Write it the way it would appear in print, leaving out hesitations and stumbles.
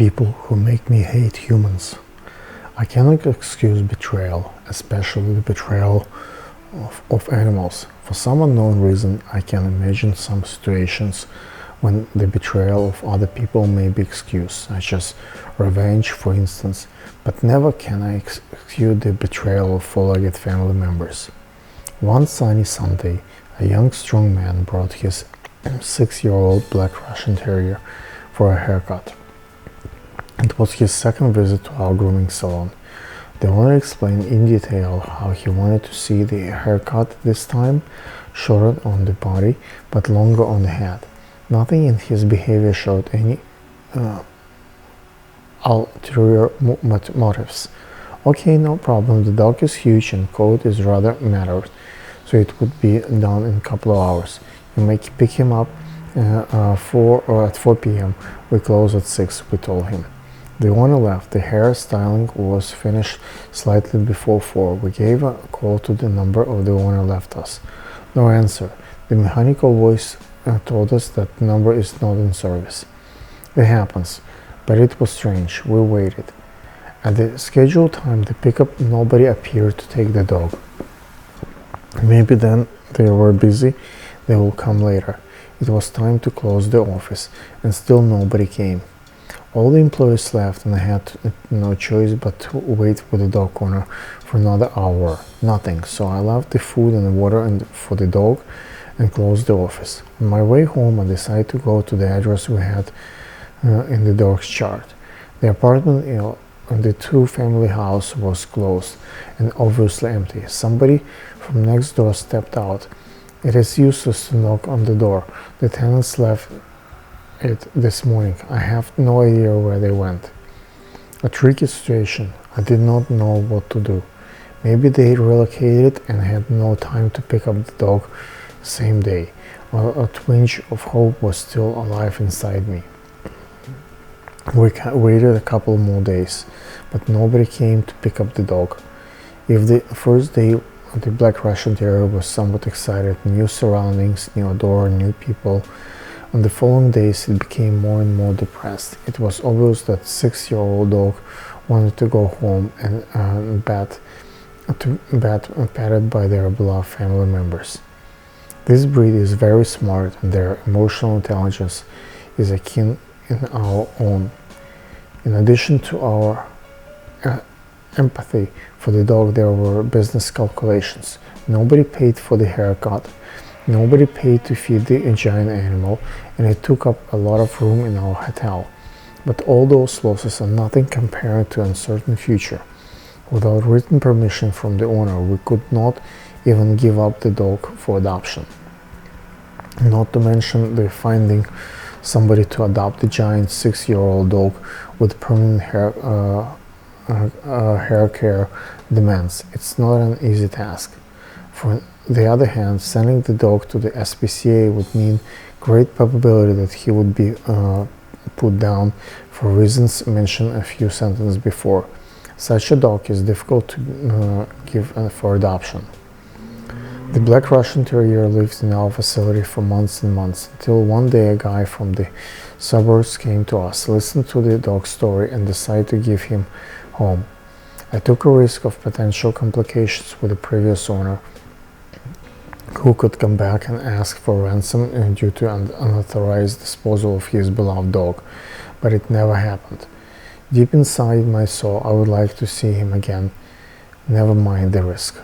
people who make me hate humans. I cannot excuse betrayal, especially the betrayal of animals. For some unknown reason, I can imagine some situations when the betrayal of other people may be excused, such as revenge, for instance, but never can I excuse the betrayal of four-legged family members. One sunny Sunday, a young strong man brought his 6-year-old Black Russian Terrier for a haircut. It was his second visit to our grooming salon. The owner explained in detail how he wanted to see the haircut this time, shorter on the body but longer on the head. Nothing in his behavior showed any ulterior motives. Okay, no problem, the dog is huge and coat is rather matted, so it would be done in a couple of hours. You may pick him up at 4 p.m. We close at 6, we told him. The owner left. The hair styling was finished slightly before 4. We gave a call to the number of the owner left us. No answer. The mechanical voice told us that the number is not in service. It happens, but it was strange. We waited. At the scheduled time, the pickup, nobody appeared to take the dog. Maybe then they were busy. They will come later. It was time to close the office, and still nobody came. All the employees left, and I had no choice but to wait with the dog corner for another hour. Nothing. So I left the food and the water for the dog and closed the office. On my way home, I decided to go to the address we had in the dog's chart. The apartment in the two-family house was closed and obviously empty. Somebody from next door stepped out. It is useless to knock on the door. The tenants left it this morning. I have no idea where they went. A tricky situation. I did not know what to do. Maybe they relocated and had no time to pick up the dog same day. Well, a twinge of hope was still alive inside me. We waited a couple more days, but nobody came to pick up the dog. If the first day the Black Russian Terrier was somewhat excited, new surroundings, new door, new people, on the following days it became more and more depressed. It was obvious that 6-year-old dog wanted to go home and patted by their beloved family members. This breed is very smart and their emotional intelligence is akin in our own. In addition to our empathy for the dog, there were business calculations. Nobody paid for the haircut. Nobody paid to feed the giant animal, and it took up a lot of room in our hotel. But all those losses are nothing compared to an uncertain future. Without written permission from the owner, we could not even give up the dog for adoption. Not to mention the finding somebody to adopt the giant 6-year-old dog with permanent hair care demands. It's not an easy task. For the other hand, sending the dog to the SPCA would mean great probability that he would be put down for reasons mentioned a few sentences before. Such a dog is difficult to give for adoption. The Black Russian Terrier lived in our facility for months and months, until one day a guy from the suburbs came to us, listened to the dog's story, and decided to give him home. I took a risk of potential complications with the previous owner, who could come back and ask for ransom due to unauthorized disposal of his beloved dog, but it never happened. Deep inside my soul, I would like to see him again. Never mind the risk.